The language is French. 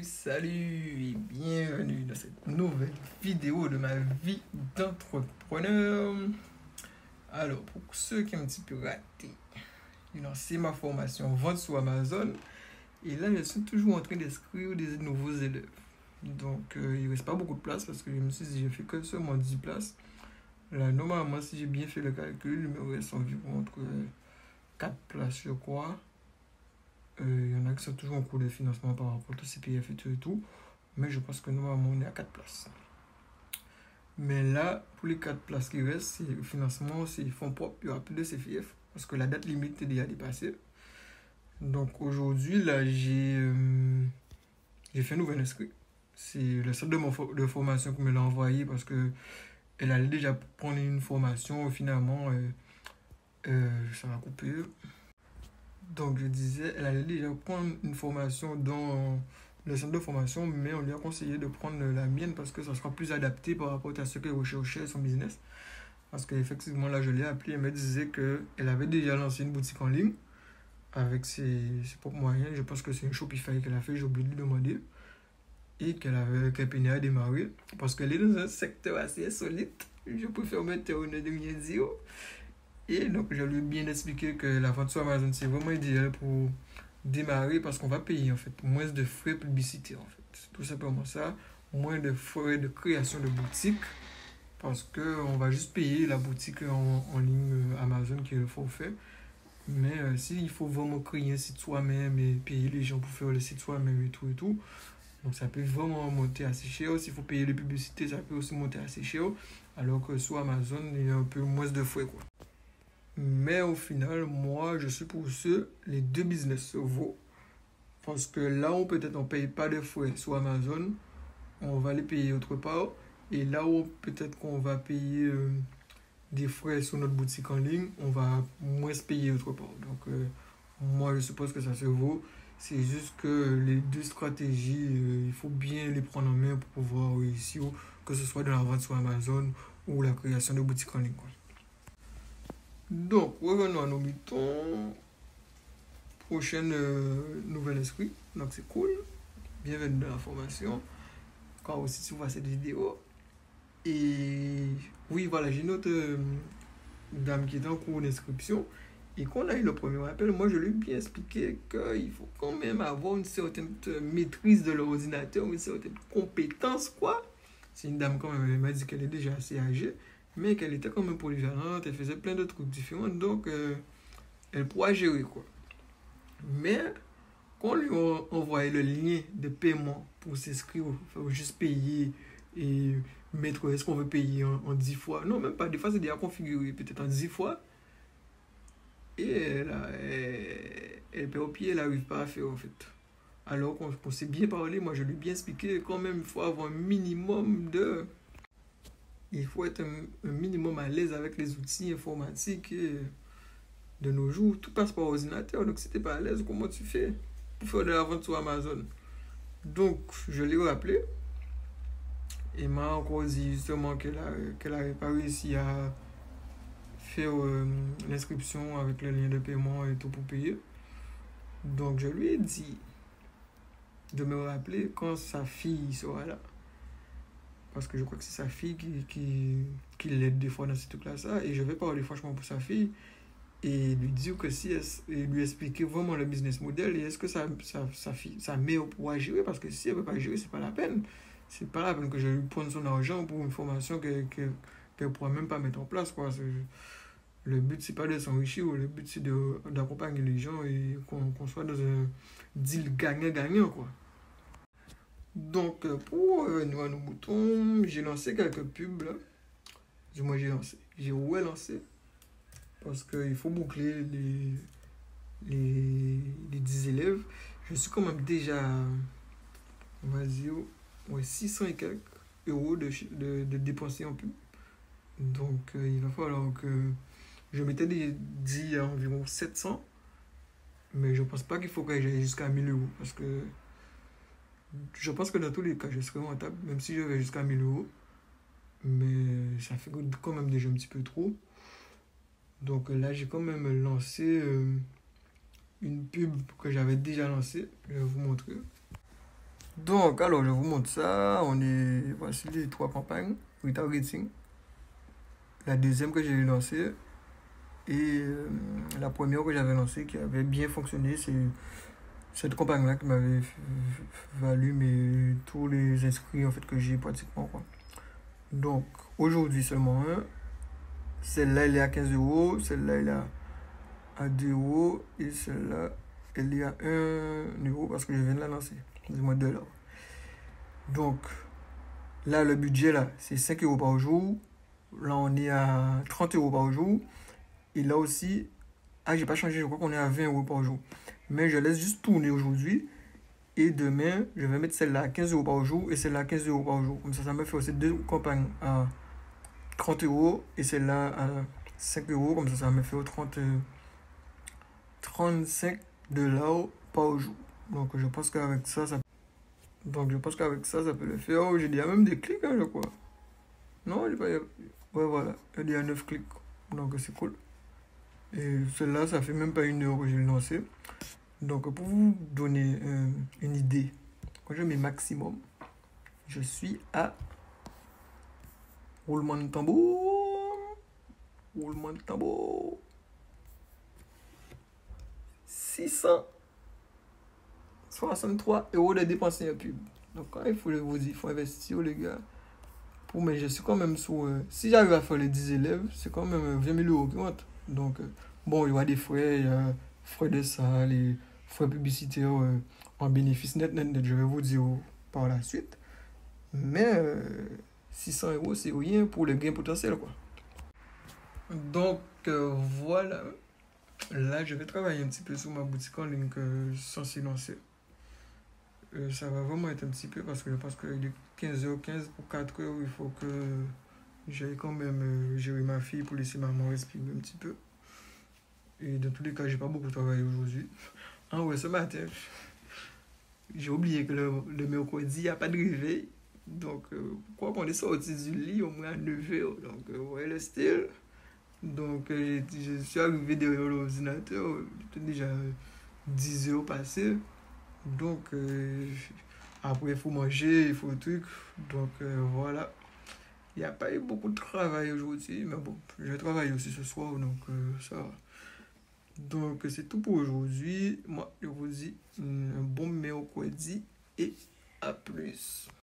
Salut et bienvenue dans cette nouvelle vidéo de ma vie d'entrepreneur. Alors, pour ceux qui ont un petit peu raté, j'ai lancé ma formation vente sur Amazon et là, je suis toujours en train d'inscrire des nouveaux élèves. Donc, il ne reste pas beaucoup de place parce que je me suis dit, j'ai fait que seulement 10 places. Là, normalement, si j'ai bien fait le calcul, il me reste environ entre 4 places, je crois. Il y en a qui sont toujours en cours de financement par rapport au CPF et tout. Mais je pense que normalement, on est à 4 places. Mais là, pour les 4 places qui restent, le financement, c'est fonds propres, il n'y aura plus de CPF. Parce que la date limite est déjà dépassée. Donc aujourd'hui, là, j'ai fait un nouvel inscrit. C'est le centre de formation qui me l'a envoyé parce que elle allait déjà prendre une formation. Finalement, ça va couper. Donc, je disais, elle allait déjà prendre une formation dans le centre de formation, mais on lui a conseillé de prendre la mienne parce que ça sera plus adapté par rapport à ce qu'elle recherchait son business. Parce qu'effectivement, là, je l'ai appelée, elle me disait qu'elle avait déjà lancé une boutique en ligne avec ses propres moyens. Je pense que c'est un Shopify qu'elle a fait, j'ai oublié de lui demander. Et qu'elle peinait à démarrer parce qu'elle est dans un secteur assez insolite. Je préfère me taire de rien dire. Et donc, je lui ai bien expliqué que la vente sur Amazon, c'est vraiment idéal pour démarrer parce qu'on va payer en fait moins de frais publicitaires en fait. C'est tout simplement ça. Moins de frais de création de boutique parce qu'on va juste payer la boutique en ligne Amazon qui est le forfait. Mais s'il faut vraiment créer un site soi-même et payer les gens pour faire le site soi-même et tout, donc ça peut vraiment monter assez cher. S'il faut payer les publicités, ça peut aussi monter assez cher. Alors que sur Amazon, il y a un peu moins de frais quoi. Mais au final, moi, je suis pour les deux business se vaut. Parce que là où peut-être on ne paye pas de frais sur Amazon, on va les payer autre part. Et là où peut-être qu'on va payer des frais sur notre boutique en ligne, on va moins se payer autre part. Donc, moi, je suppose que ça se vaut. C'est juste que les deux stratégies, il faut bien les prendre en main pour pouvoir réussir, que ce soit dans la vente sur Amazon ou la création de boutiques en ligne, quoi. Donc, revenons à nos moutons. Prochaine nouvel esprit. Donc, c'est cool. Bienvenue dans la formation. Quand aussi tu vois cette vidéo. Et oui, voilà, j'ai une autre dame qui est en cours d'inscription. Et quand on a eu le premier appel, moi, je lui ai bien expliqué qu'il faut quand même avoir une certaine maîtrise de l'ordinateur, une certaine compétence, quoi. C'est une dame quand même, elle m'a dit qu'elle est déjà assez âgée, mais qu'elle était quand même polyvalente, elle faisait plein de trucs différents, donc elle pourra gérer, quoi. Mais quand on lui a envoyé le lien de paiement pour s'inscrire, il faut juste payer et mettre est-ce qu'on veut payer en 10 fois. Non, même pas, des fois c'est déjà configuré, peut-être en 10 fois. Et elle perd au pied, elle n'arrive pas à faire en fait. Alors qu'on s'est bien parlé, moi je lui ai bien expliqué quand même il faut avoir un minimum de... Il faut être un minimum à l'aise avec les outils informatiques et de nos jours, tout passe par ordinateur. Donc si tu n'es pas à l'aise, comment tu fais pour faire de la vente sur Amazon? Donc je l'ai rappelé et m'a encore dit justement qu'elle n'avait pas réussi à faire l'inscription avec le lien de paiement et tout pour payer. Donc je lui ai dit de me rappeler quand sa fille sera là. Parce que je crois que c'est sa fille qui l'aide des fois dans ces trucs-là. Et je vais parler franchement pour sa fille et lui dire que si elle, lui expliquer vraiment le business model et est-ce que sa mère pourra gérer. Parce que si elle ne veut pas gérer, c'est pas la peine. C'est pas la peine que je lui prenne son argent pour une formation qu'elle ne pourra même pas mettre en place, quoi. Le but, c'est pas de s'enrichir, le but, c'est d'accompagner les gens et qu'on soit dans un deal gagnant-gagnant, quoi. Donc, pour revenir à nos moutons, j'ai lancé quelques pubs, là. Du moins, j'ai relancé. Parce qu'il faut boucler les 10 élèves. Je suis quand même déjà, on va dire, 600 et quelques euros de dépenser en pub. Donc, il va falloir que... Je m'étais dit à environ 700. Mais je pense pas qu'il faut que j'aille jusqu'à 1000 euros. Parce que je pense que dans tous les cas, je serai rentable, même si je vais jusqu'à 1000 euros. Mais ça fait quand même déjà un petit peu trop. Donc là, j'ai quand même lancé une pub que j'avais déjà lancée. Je vais vous montrer. Donc, alors, je vous montre ça. Voici les 3 campagnes. Retargeting. La deuxième que j'ai lancée. Et la première que j'avais lancée qui avait bien fonctionné, c'est cette campagne-là qui m'avait valu tous les inscrits en fait, que j'ai pratiquement, quoi. Donc, aujourd'hui seulement un. Celle-là, elle est à 15 euros. Celle-là, elle est à 2 euros. Et celle-là, elle est à 1 euro parce que je viens de la lancer. Dis-moi $2. Donc, là, le budget, là, c'est 5 euros par jour. Là, on est à 30 euros par jour. Et là aussi, j'ai pas changé, je crois qu'on est à 20 euros par jour. Mais je laisse juste tourner aujourd'hui. Et demain, je vais mettre celle-là à 15 euros par jour et celle-là à 15 euros par jour. Comme ça me fait aussi 2 campagnes à 30 euros et celle-là à 5 euros. Comme ça me fait 35 $ par jour. Donc, je pense qu'avec ça, ça peut le faire. Oh, j'ai déjà même des clics, hein, je crois. Non, j'ai pas. Ouais, voilà. Il y a 9 clics. Donc, c'est cool. Et celle-là, ça fait même pas 1 heure que j'ai lancé. Donc, pour vous donner une idée, quand je mets maximum, je suis à roulement de tambour, 663 euros de dépenses en pub. Donc, il faut vous dire, il faut investir, les gars. Mais je suis quand même sur. Si j'arrive à faire les 10 élèves, c'est quand même 20 000 euros qui rentrent. Donc, bon, il y a des frais, il y a frais de salle et frais publicitaires en bénéfice net, je vais vous dire par la suite. Mais 600 euros, c'est rien pour le gain potentiel, quoi. Donc, voilà. Là, je vais travailler un petit peu sur ma boutique en ligne que je suis censé lancer. Ça va vraiment être un petit peu parce que je pense qu'il est 15h15 pour 4h. Il faut que j'aille quand même gérer ma fille pour laisser maman respirer un petit peu. Et dans tous les cas, j'ai pas beaucoup travaillé aujourd'hui. Ah ouais, ce matin, j'ai oublié que le mercredi, il n'y a pas de réveil. Donc, quoi qu'on est sorti du lit au moins à 9h. Donc, ouais, le style. Donc, je suis arrivé derrière l'ordinateur. Il était déjà 10h passées. Donc, après, il faut manger, il faut truc. Donc, voilà. Il n'y a pas eu beaucoup de travail aujourd'hui. Mais bon, je vais travailler aussi ce soir. Donc, ça va. Donc, c'est tout pour aujourd'hui. Moi, je vous dis un bon mercredi et à plus.